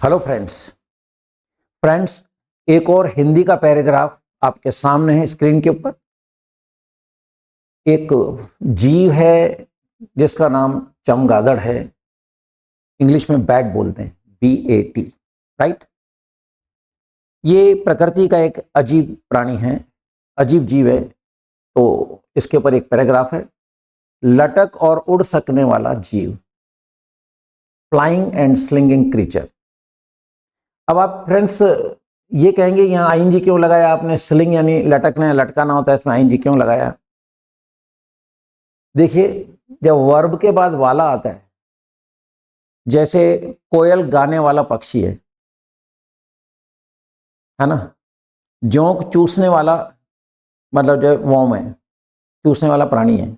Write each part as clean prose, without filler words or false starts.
Hello friends एक और हिंदी का पैराग्राफ आपके सामने है स्क्रीन के ऊपर। एक जीव है जिसका नाम चमगादड़ है, इंग्लिश में बैट बोलते हैं, BAT, राइट। ये प्रकृति का एक अजीब प्राणी है, अजीब जीव है। तो इसके ऊपर एक पैराग्राफ है, लटक और उड़ सकने वाला जीव, फ्लाइंग एंड स्लिंगिंग क्रीचर। अब आप फ्रेंड्स ये कहेंगे यहाँ आईएनजी क्यों लगाया आपने, स्लिंग यानी लटकना लटकाना होता है, इसमें आईएनजी क्यों लगाया। देखिए, जब वर्ब के बाद वाला आता है, जैसे कोयल गाने वाला पक्षी है ना, जोंक चूसने वाला, मतलब जो वॉम है, चूसने वाला प्राणी है,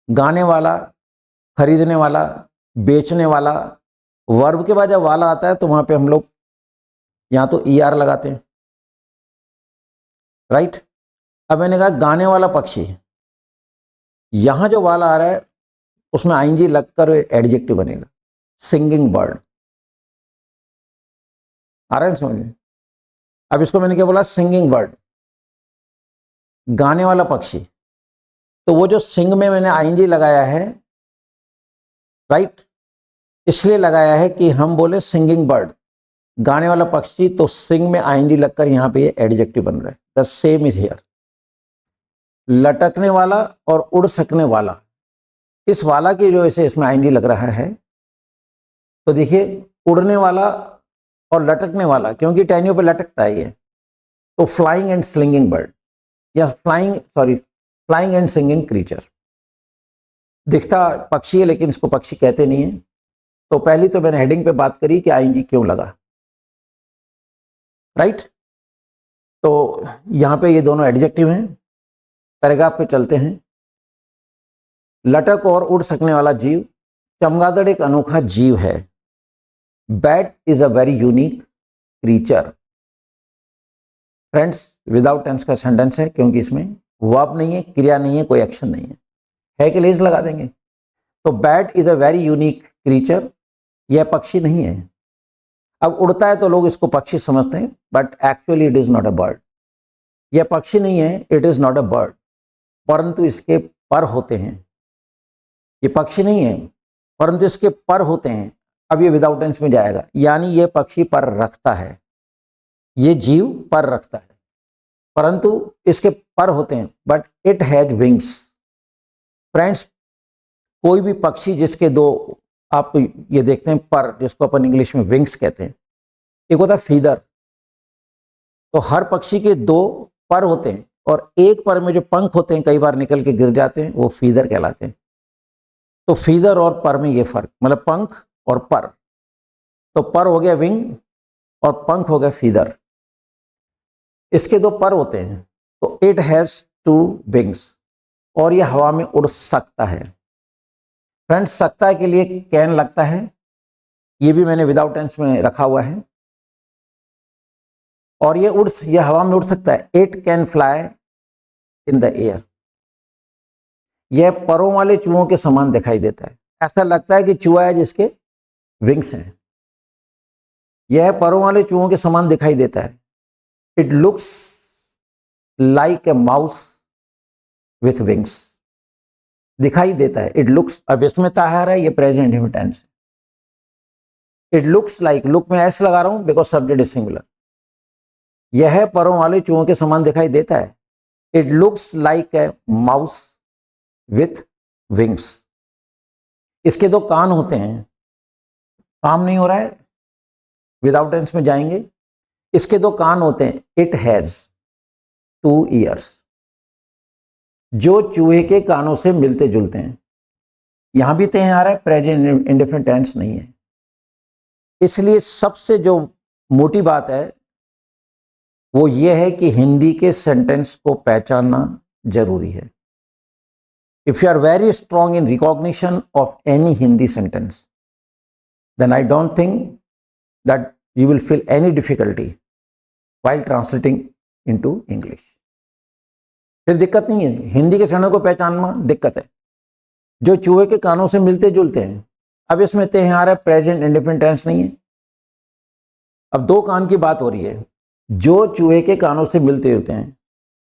गाने वाला, खरीदने वाला, बेचने वाला। वर्ब के बाद जब वाला आता है तो वहां पे हम लोग यहाँ तो ER लगाते हैं, राइट। अब मैंने कहा गाने वाला पक्षी, यहां जो वाला आ रहा है उसमें आईएनजी लगकर एडजेक्टिव बनेगा, सिंगिंग बर्ड। आ रहा है समझ में। अब इसको मैंने क्या बोला, सिंगिंग बर्ड, गाने वाला पक्षी। तो वो जो सिंग में मैंने आईएनजी लगाया है, राइट, इसलिए लगाया है कि हम बोले सिंगिंग बर्ड, गाने वाला पक्षी, तो सिंग में आईएनजी लगकर यहाँ पे ये एडजेक्टिव बन रहा है। The same is here. लटकने वाला और उड़ सकने वाला, इस वाला की जो ऐसे इसमें आईएनजी लग रहा है। तो देखिए, उड़ने वाला और लटकने वाला, क्योंकि टहनियों पे लटकता है ये, तो फ्लाइंग एंड स्लिंगिंग बर्ड या फ्लाइंग एंड सिंगिंग क्रीचर। दिखता पक्षी है लेकिन इसको पक्षी कहते नहीं है। तो पहली तो मैंने हेडिंग पे बात करी कि आईएनजी क्यों लगा, राइट। तो यहां पे ये दोनों एडजेक्टिव हैं। पैराग्राफ पे चलते हैं। लटक और उड़ सकने वाला जीव, चमगादड़ एक अनोखा जीव है। Bat is a very unique creature. Friends, without tense का सेंटेंस है, क्योंकि इसमें वर्ब नहीं है, क्रिया नहीं है, कोई एक्शन नहीं है कि लेस लगा देंगे। तो bat is a very unique creature, यह पक्षी नहीं है। अब उड़ता है तो लोग इसको पक्षी समझते हैं, but actually it is not a bird. यह पक्षी नहीं है, it is not a bird, परंतु इसके पर होते हैं। ये पक्षी नहीं है परंतु इसके पर होते हैं। अब ये विदाउट टेंस में जाएगा, यानी ये पक्षी पर रखता है, ये जीव पर रखता है, परंतु इसके पर होते हैं, but it has wings. Friends, कोई भी पक्षी जिसके दो, आप ये देखते हैं पर, जिसको अपन इंग्लिश में विंग्स कहते हैं, एक होता है फीदर। तो हर पक्षी के दो पर होते हैं, और एक पर में जो पंख होते हैं कई बार निकल के गिर जाते हैं, वो फीदर कहलाते हैं। तो फीदर और पर में ये फर्क, मतलब पंख और पर। तो पर हो गया विंग और पंख हो गया फीदर। इसके दो पर होते हैं, तो इट हैज 2 विंग्स, और ये हवा में उड़ सकता है। फ्रेंड्स, सकता के लिए कैन लगता है, ये भी मैंने विदाउट टेंस में रखा हुआ है। और ये हवा में उड़ सकता है। It can fly in the air. यह परों वाले चूहों के समान दिखाई देता है। ऐसा लगता है कि चूहा है जिसके विंग्स हैं। यह परों वाले चूहों के समान दिखाई देता है। It looks like a mouse with wings. दिखाई देता है, इट लुक्स। अब इसमें ताहार है, ये प्रेजेंट इंडिफिनिट है। इट लुक्स लाइक, लुक में ऐसे लगा रहा हूं बिकॉज सब्जेक्ट इज सिंगुलर। यह परों वाले चूहों के समान दिखाई देता है। It looks like a mouse with wings. इसके 2 कान होते हैं। काम नहीं हो रहा है, विदाउट टेंस में जाएंगे। इसके 2 कान होते हैं। इट हैज 2 ईयर्स, जो चूहे के कानों से मिलते जुलते हैं। यहां भी ते आ रहा है, प्रेजेंट इंडेफिनिट टेंस नहीं है। इसलिए सबसे जो मोटी बात है वो ये है कि हिंदी के सेंटेंस को पहचानना जरूरी है। If you are very strong in recognition of any Hindi sentence, then I don't think that you will feel any difficulty while translating into English. फिर दिक्कत नहीं है, हिंदी के सेंटेंस को पहचानना दिक्कत है, जो चूहे के कानों से मिलते जुलते हैं। अब इसमें ते आ रहा है, प्रेजेंट इंडेफिनिट टेंस नहीं है, अब दो कान की बात हो रही है जो चूहे के कानों से मिलते होते हैं,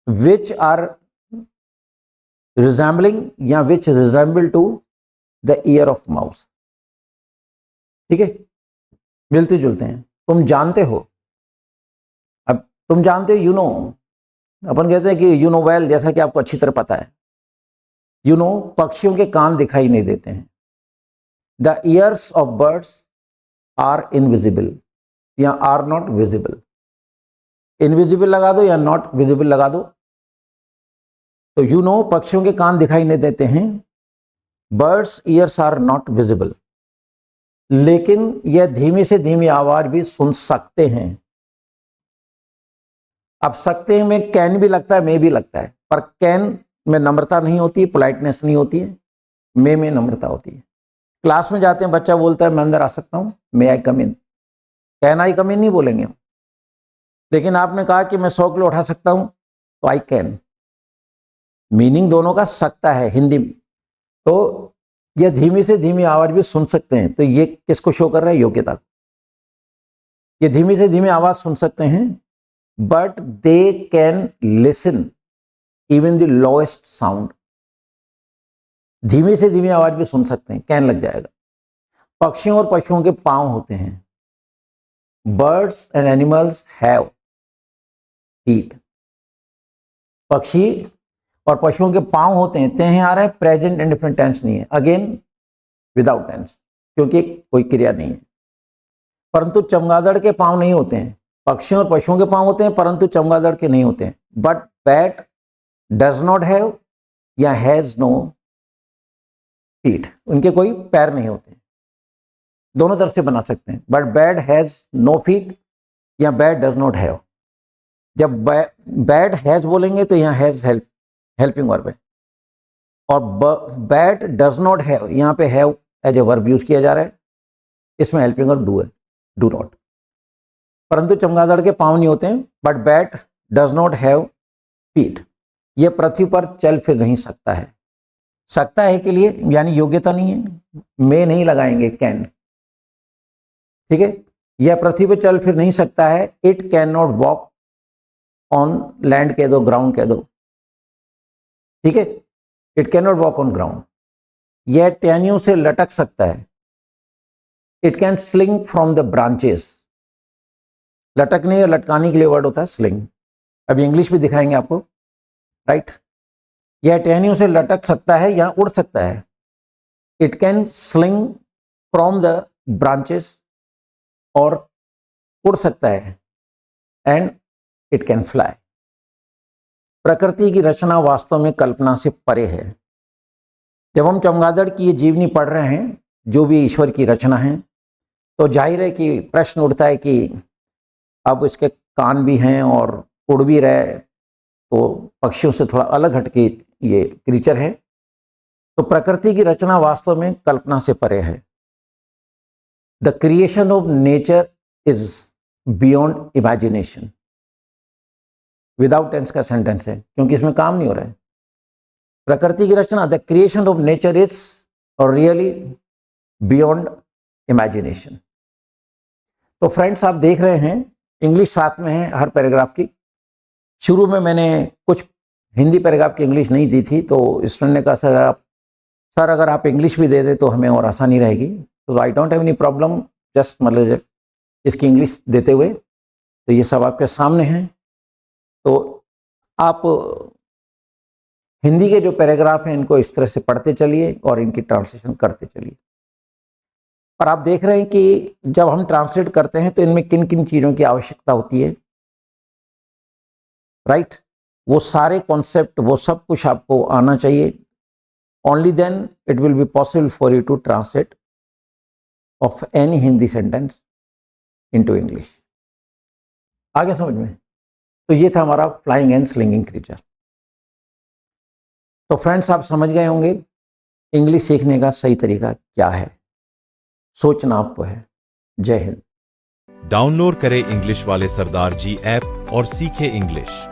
विच आर रिजेंबलिंग या which resemble to the ear of mouse. ठीक है, मिलते जुलते हैं। तुम जानते हो, अब तुम जानते हो, यू नो, अपन कहते हैं कि यू नो वेल, जैसा कि आपको अच्छी तरह पता है। यू नो, पक्षियों के कान दिखाई नहीं देते हैं। The ears of birds are invisible या आर नॉट विजिबल। इनविजिबल लगा दो या नॉट विजिबल लगा दो। तो यू नो, पक्षियों के कान दिखाई नहीं देते हैं। Birds ears are not visible, लेकिन यह धीमी से धीमी आवाज भी सुन सकते हैं। अब सकते हैं में कैन भी लगता है, मे भी लगता है, पर कैन में नम्रता नहीं होती है, पोलाइटनेस नहीं होती है, मे में नम्रता होती है। क्लास में जाते हैं, बच्चा बोलता है मैं अंदर आ सकता हूं, मे आई कम इन। कैन आई कम इन नहीं बोलेंगे। लेकिन आपने कहा कि मैं 100 किलो उठा सकता हूं, तो आई कैन। मीनिंग दोनों का सकता है हिंदी में। तो यह धीमी से धीमी आवाज भी सुन सकते हैं, तो ये किसको शो कर रहा है? योग्यता को। ये धीमी से धीमी आवाज सुन सकते हैं, but they can listen even the lowest sound. धीमी से धीमी आवाज भी सुन सकते हैं, कैन लग जाएगा। पक्षियों और पशुओं के पांव होते हैं। Birds and animals have feet. पक्षी और पशुओं के पांव होते हैं। ते आ रहा है, प्रेजेंट इंडिफरेंट टेंस नहीं है, अगेन विदाउट टेंस, क्योंकि कोई क्रिया नहीं है। परंतु चमगादड़ के पांव नहीं होते हैं। पक्षियों और पशुओं के पांव होते हैं, परंतु चमगादड़ के नहीं होते हैं। But bat does not have या हैज नो फीट। उनके कोई पैर नहीं होते हैं। दोनों तरफ से बना सकते हैं, but bat has no feet या बैट डज नॉट हैव। जब बैट हैज बोलेंगे तो यहाँ हैज हेल्पिंग वर्ब है, और बैट डज नॉट हैव, यहाँ पे have as a verb use किया जा रहा है, इसमें हेल्पिंग वर्ब डू है, डू नॉट। परंतु चमगादड़ के पांव नहीं होते हैं, but bat does not have feet. यह पृथ्वी पर चल फिर नहीं सकता है। सकता है के लिए यानी योग्यता नहीं है, में नहीं लगाएंगे, कैन। ठीक है, यह पृथ्वी पर चल फिर नहीं सकता है। It can not walk on land कह दो, ग्राउंड कह दो। ठीक है, it can not walk on ground. यह टहनियों से लटक सकता है। It can sling from the branches. लटकने या लटकाने के लिए वर्ड होता है स्लिंग। अभी इंग्लिश भी दिखाएंगे आपको, राइट। यह टहनियों से लटक सकता है या उड़ सकता है। It can sling from the branches, और उड़ सकता है। And it can fly. प्रकृति की रचना वास्तव में कल्पना से परे है। जब हम चमगादड़ की ये जीवनी पढ़ रहे हैं, जो भी ईश्वर की रचना है, तो जाहिर है कि प्रश्न उठता है कि अब इसके कान भी हैं और उड़ भी रहे, तो पक्षियों से थोड़ा अलग हटके ये क्रीचर है। तो प्रकृति की रचना वास्तव में कल्पना से परे है। The creation of nature is beyond imagination. Without tense का सेंटेंस है, क्योंकि इसमें काम नहीं हो रहा है। प्रकृति की रचना, the creation of nature is और रियली बियॉन्ड इमेजिनेशन। तो फ्रेंड्स, आप देख रहे हैं इंग्लिश साथ में है हर पैराग्राफ की। शुरू में मैंने कुछ हिंदी पैराग्राफ की इंग्लिश नहीं दी थी, तो स्टूडेंट ने कहा सर अगर आप इंग्लिश भी दे दें तो हमें और आसानी रहेगी। तो I don't have any problem, just मतलब इसकी इंग्लिश देते हुए। तो ये सब आपके सामने हैं, तो आप हिंदी के जो पैराग्राफ हैं इनको इस तरह से पढ़ते चलिए और इनकी ट्रांसलेशन करते चलिए। और आप देख रहे हैं कि जब हम ट्रांसलेट करते हैं तो इनमें किन किन चीज़ों की आवश्यकता होती है, राइट। वो सारे कॉन्सेप्ट, वो सब कुछ आपको आना चाहिए। Only then it will be possible for you to translate of any Hindi sentence into English. आगे समझ में? तो ये था हमारा फ्लाइंग एंड स्लिंगिंग क्रीचर। तो फ्रेंड्स, आप समझ गए होंगे इंग्लिश सीखने का सही तरीका क्या है। सोचना आपको है। जय हिंद। डाउनलोड करें इंग्लिश वाले सरदार जी ऐप और सीखें इंग्लिश।